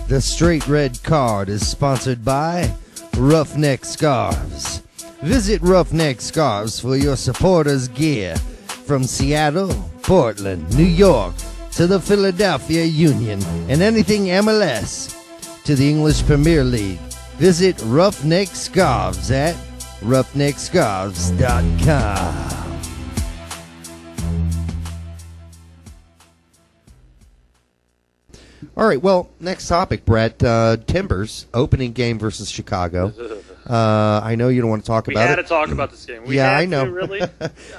The Straight Red Card is sponsored by Roughneck Scarves. Visit Roughneck Scarves for your supporters' gear from Seattle, Portland, New York, to the Philadelphia Union, and anything MLS to the English Premier League. Visit Roughneck Scarves at roughneckscarves.com. All right, well, next topic, Brett. Timbers, opening game versus Chicago. I know you don't want to talk about it. We had to talk about this game. I know. Really?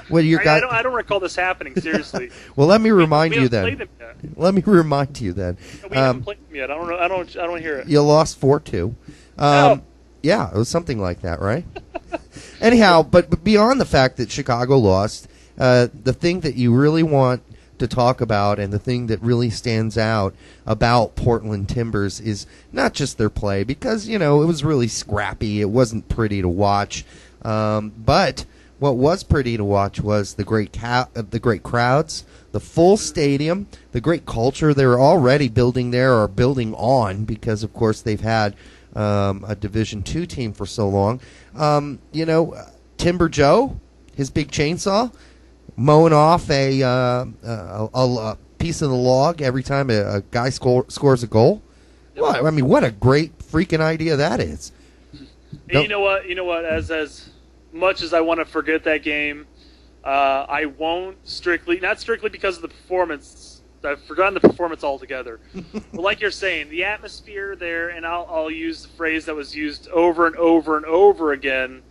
Well, I don't recall this happening, seriously. Well, let me remind you then. We haven't played them yet. I don't hear it. You lost 4-2. Yeah, it was something like that, right? Anyhow, but beyond the fact that Chicago lost, the thing that you really want to talk about and the thing that really stands out about Portland Timbers is not just their play, because, it was really scrappy. It wasn't pretty to watch. But what was pretty to watch was the great crowds, the full stadium, the great culture they were already building there, or building on, because, of course, they've had a Division II team for so long. Timber Joe, his big chainsaw, mowing off a piece of the log every time a guy scores a goal. Well, I mean, what a great freaking idea that is. And you know what? As much as I want to forget that game, I won't not strictly because of the performance. I've forgotten the performance altogether. But like you're saying, the atmosphere there, and I'll use the phrase that was used over and over and over again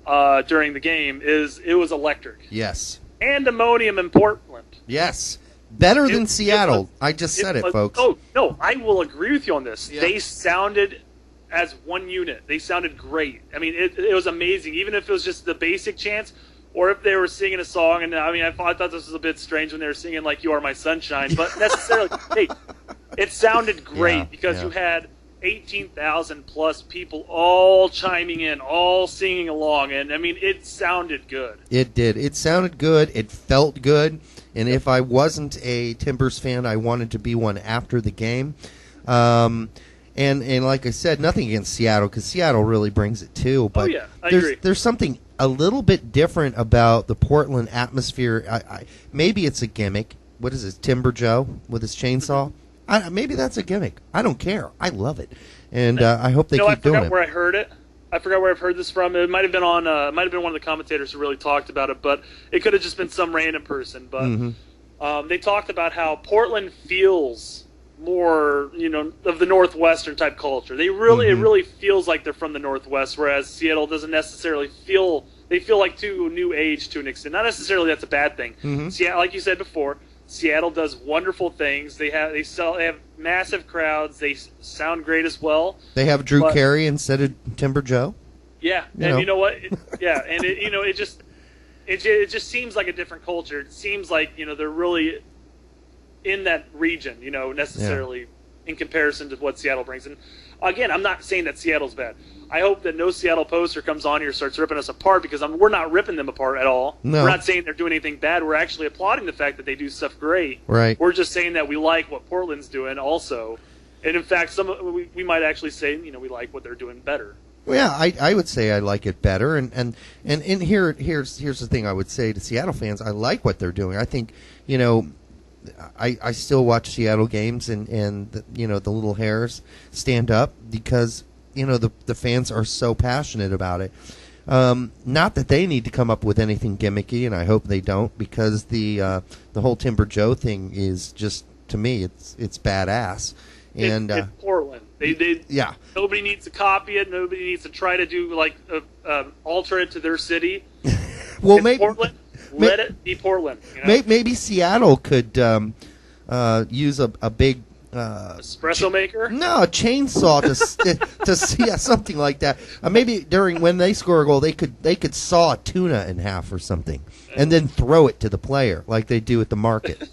during the game, it was electric. Yes. Pandemonium in Portland. Yes. Better than Seattle. I just said it, folks. Oh, no, I will agree with you on this. Yeah. They sounded as one unit. They sounded great. I mean, it was amazing. Even if it was just the basic chants, or if they were singing a song. And I mean, I thought this was a bit strange when they were singing like "You Are My Sunshine," but necessarily, hey, it sounded great because you had 18,000 plus people all chiming in, all singing along, and I mean, it sounded good. It did. It sounded good. It felt good. And if I wasn't a Timbers fan, I wanted to be one after the game. And like I said, nothing against Seattle, because Seattle really brings it too. But I agree. There's something a little bit different about the Portland atmosphere. Maybe it's a gimmick. What is it, Timber Joe with his chainsaw? Maybe that's a gimmick. I don't care. I love it, and I hope they keep doing it. I forgot where I heard it. I forgot where I've heard this from. It might have been on. Might have been one of the commentators who really talked about it, but it could have just been some random person. But they talked about how Portland feels more, of the Northwestern type culture. It really feels like they're from the Northwest, whereas Seattle doesn't necessarily feel. They feel like too new age to an extent. Not necessarily that's a bad thing. Seattle, like you said before, Seattle does wonderful things. They have massive crowds. They sound great as well. They have Drew Carey instead of Timber Joe. Yeah, you know what? It just seems like a different culture. It seems like they're really in that region. Necessarily in comparison to what Seattle brings. And again, I'm not saying that Seattle's bad. I hope that no Seattle poster comes on here and starts ripping us apart, because we're not ripping them apart at all. No. We're not saying they're doing anything bad. We're actually applauding the fact that they do stuff great. Right. We're just saying that we like what Portland's doing also. And in fact, we might actually say, we like what they're doing better. Well, yeah, I would say I like it better. And here's the thing I would say to Seattle fans. I like what they're doing. I think, I still watch Seattle games, and the little hairs stand up because the fans are so passionate about it. Not that they need to come up with anything gimmicky, and I hope they don't, because the whole Timber Joe thing is just, to me, it's badass. And it's Portland. Nobody needs to copy it. Nobody needs to try to do alter it to their city. Well, maybe Portland. Let it be Portland. Maybe Seattle could use a big espresso maker? No, a chainsaw to something like that. Maybe when they score a goal, they could saw a tuna in half or something, and then throw it to the player like they do at the market.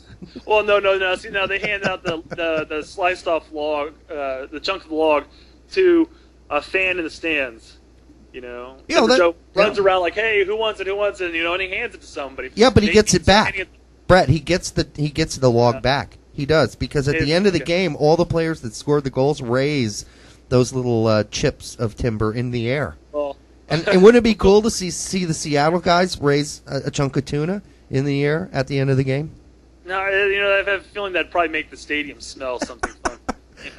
Well, no. See, now they hand out the sliced off log, the chunk of the log, to a fan in the stands. Joe runs around like, "Hey, who wants it? Who wants it?" And he hands it to somebody. Yeah, but he gets it back. Brett, he gets the log back. He does, because at the end of the game, all the players that scored the goals raise those little chips of timber in the air. Well, and wouldn't it be cool to see the Seattle guys raise a chunk of tuna in the air at the end of the game? No, I have a feeling that'd probably make the stadium smell something fun.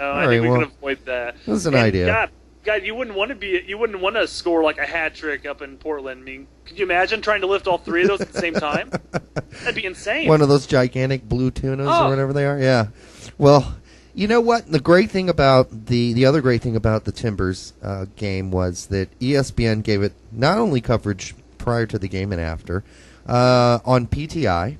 I think we can avoid that. That's an idea. God, you wouldn't want to score like a hat trick up in Portland. I mean, could you imagine trying to lift all three of those at the same time? That'd be insane. One of those gigantic blue tunas or whatever they are. Yeah. Well, you know what? The great thing about the other great thing about the Timbers game was that ESPN gave it not only coverage prior to the game and after on PTI.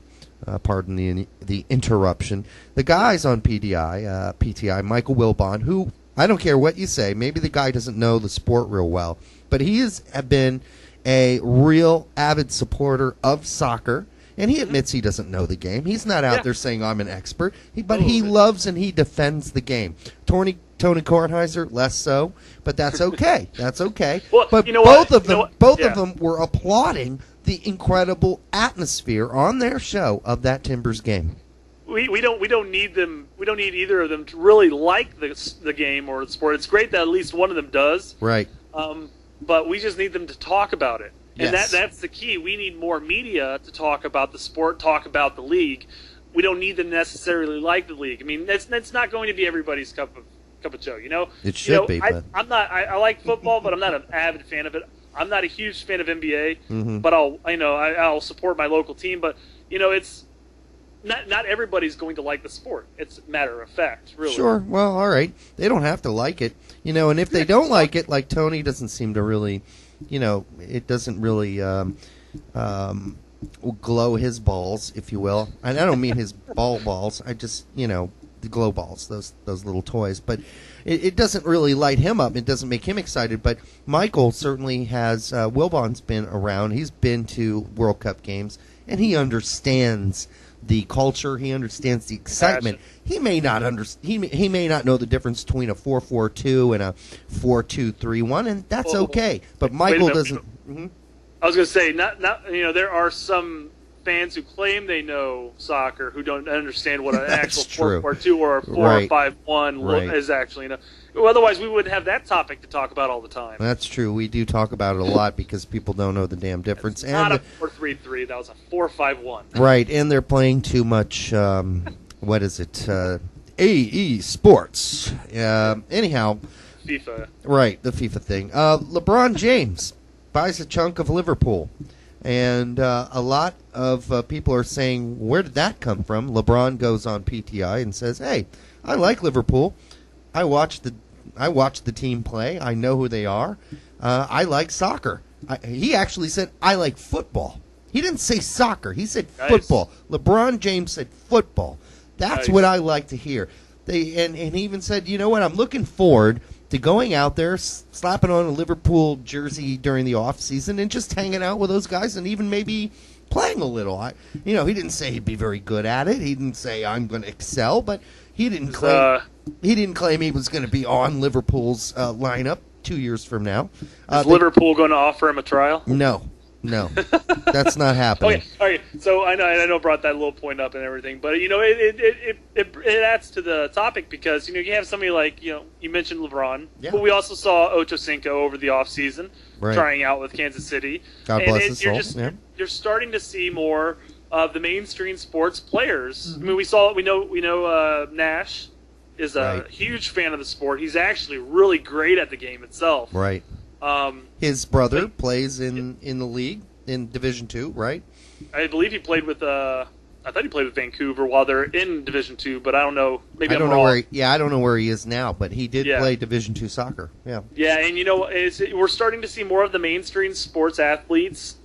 Pardon the interruption. The guys on PTI, Michael Wilbon, who, I don't care what you say, maybe the guy doesn't know the sport real well, but he has been a real avid supporter of soccer, and he admits he doesn't know the game. He's not out there saying I'm an expert, but he loves and he defends the game. Tony Kornheiser, less so, but that's okay. That's okay. Well, but both of them were applauding the incredible atmosphere on their show of that Timbers game. We don't need them. We don't need either of them to really like the game or the sport. It's great that at least one of them does. Right. But we just need them to talk about it, and yes. that's the key. We need more media to talk about the sport, talk about the league. We don't need them to necessarily like the league. I mean, that's not going to be everybody's cup of joe. It should be. But I'm not. I like football, but I'm not an avid fan of it. I'm not a huge fan of NBA, but I'll support my local team. But it's not everybody's going to like the sport. It's a matter of fact, really. Sure. Well, all right. They don't have to like it, and if they don't like it, like Tony doesn't seem to really, it doesn't really glow his balls, if you will. And I don't mean his balls. I just, the glow balls, those little toys. But it doesn't really light him up. It doesn't make him excited. But Michael certainly has. Wilbon's been around. He's been to World Cup games, and he understands the culture. He understands the excitement. He may not he may not know the difference between a 4-4-2 and a 4-2-3-1, and that's okay. But Michael doesn't. I was going to say, not there are some fans who claim they know soccer who don't understand what an actual 4-4-2 or a 4-5-1 is actually. Otherwise, we wouldn't have that topic to talk about all the time. That's true. We do talk about it a lot because people don't know the damn difference. It's not a 4-3-3. That was a 4-5-1. Right, and they're playing too much. What is it? AE Sports. Anyhow. FIFA. Right, the FIFA thing. LeBron James buys a chunk of Liverpool. And a lot of people are saying, where did that come from? LeBron goes on PTI and says, hey, I like Liverpool. I watched the team play. I know who they are. I like soccer. He actually said, I like football. He didn't say soccer. He said football. LeBron James said football. That's what I like to hear. And he even said, you know what, I'm looking forward to going out there, slapping on a Liverpool jersey during the off season, and just hanging out with those guys, and even maybe playing a little. He didn't say he'd be very good at it. He didn't say I'm going to excel, but he didn't claim he was going to be on Liverpool's lineup 2 years from now. Is Liverpool going to offer him a trial? No, that's not happening. Okay. So I know I brought that little point up and everything, but it adds to the topic because you have somebody like you mentioned LeBron, but we also saw Ocho Cinco over the off season trying out with Kansas City. God bless his soul. You're starting to see more of the mainstream sports players. I mean, we know Nash is a huge fan of the sport. He's actually really great at the game itself. Right. His brother plays in the league in Division II, right? I believe he played with. I thought he played with Vancouver while they're in Division II, but I don't know. Maybe I'm wrong. I don't know where he is now, but he did play Division II soccer. Yeah. Yeah, and we're starting to see more of the mainstream sports athletes,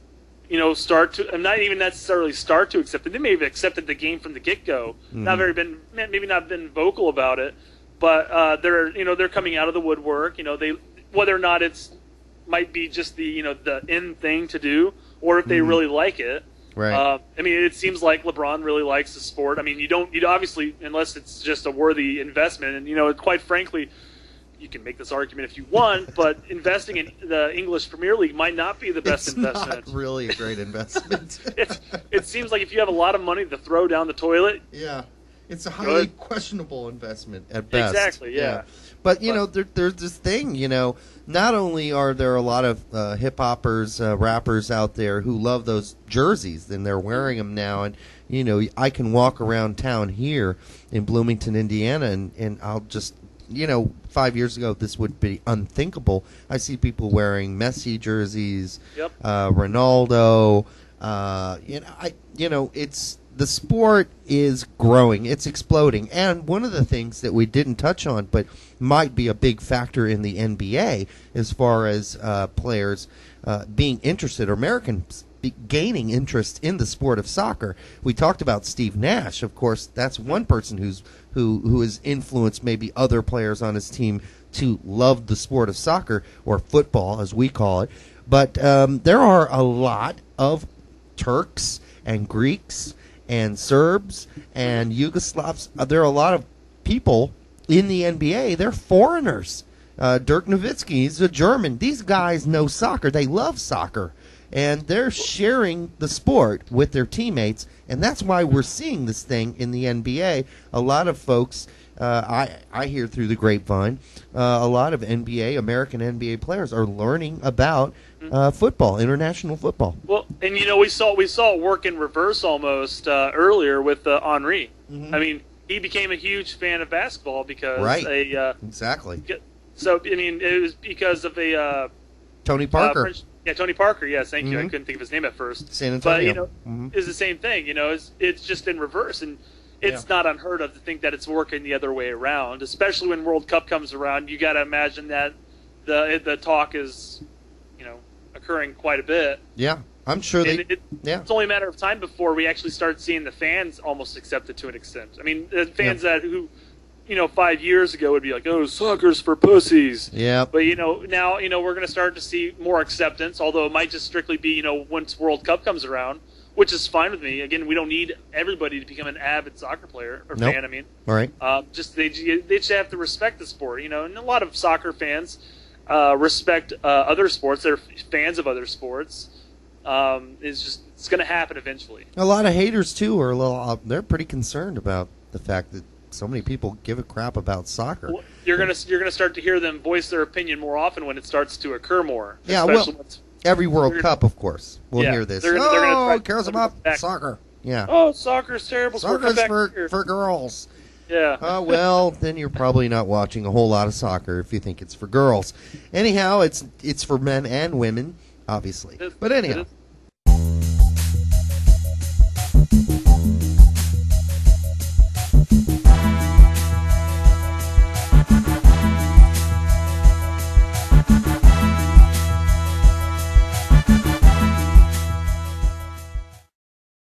start to, and not even necessarily start to accept it. They may have accepted the game from the get-go. Maybe not been vocal about it, but they're coming out of the woodwork. Whether or not it's might be just the in thing to do, or if they really like it. Right. I mean, it seems like LeBron really likes the sport. I mean, you obviously, unless it's just a worthy investment, and quite frankly, you can make this argument if you want, but investing in the English Premier League might not be the best investment. It's not really a great investment. It seems like if you have a lot of money to throw down the toilet, It's a highly questionable investment at best. Exactly, yeah. But, there's this thing, not only are there a lot of hip-hoppers, rappers out there who love those jerseys, and they're wearing them now, and, I can walk around town here in Bloomington, Indiana, and I'll just, 5 years ago this would be unthinkable. I see people wearing Messi jerseys, Ronaldo, it's... The sport is growing. It's exploding. And one of the things that we didn't touch on but might be a big factor in the NBA as far as players being interested, or Americans gaining interest in the sport of soccer. We talked about Steve Nash. Of course, that's one person who has influenced maybe other players on his team to love the sport of soccer, or football as we call it. But there are a lot of Turks and Greeks and Serbs and Yugoslavs. There are a lot of people in the NBA. They're foreigners. Dirk Nowitzki, he's a German. These guys know soccer. They love soccer. And they're sharing the sport with their teammates. And that's why we're seeing this thing in the NBA. A lot of folks, I hear through the grapevine, a lot of American NBA players are learning about football, international football. Well, and we saw it work in reverse almost earlier with Henry. Mm-hmm. I mean, he became a huge fan of basketball because exactly. So I mean, it was because of a Tony Parker. Tony Parker. Yes, thank you. I couldn't think of his name at first. San Antonio. But it's the same thing. It's just in reverse, and it's not unheard of to think that it's working the other way around. Especially when World Cup comes around, you got to imagine that the talk is occurring quite a bit. Yeah, I'm sure it's only a matter of time before we actually start seeing the fans almost accept it to an extent. I mean, the fans who 5 years ago would be like, "Oh, soccer's for pussies." Yeah. But now we're going to start to see more acceptance. Although it might just strictly be once World Cup comes around, which is fine with me. Again, we don't need everybody to become an avid soccer player or fan. I mean, all right. They just have to respect the sport. And a lot of soccer fans respect other sports. They're fans of other sports. It's going to happen eventually. A lot of haters too are they're pretty concerned about the fact that so many people give a crap about soccer. Well, you're gonna start to hear them voice their opinion more often when it starts to occur more. Yeah, every World Cup, of course, we'll hear this. They're gonna cares about soccer. Yeah. Oh, soccer's terrible. Soccer's for girls. Yeah. Well, then you're probably not watching a whole lot of soccer if you think it's for girls. Anyhow, it's for men and women, obviously. But anyhow,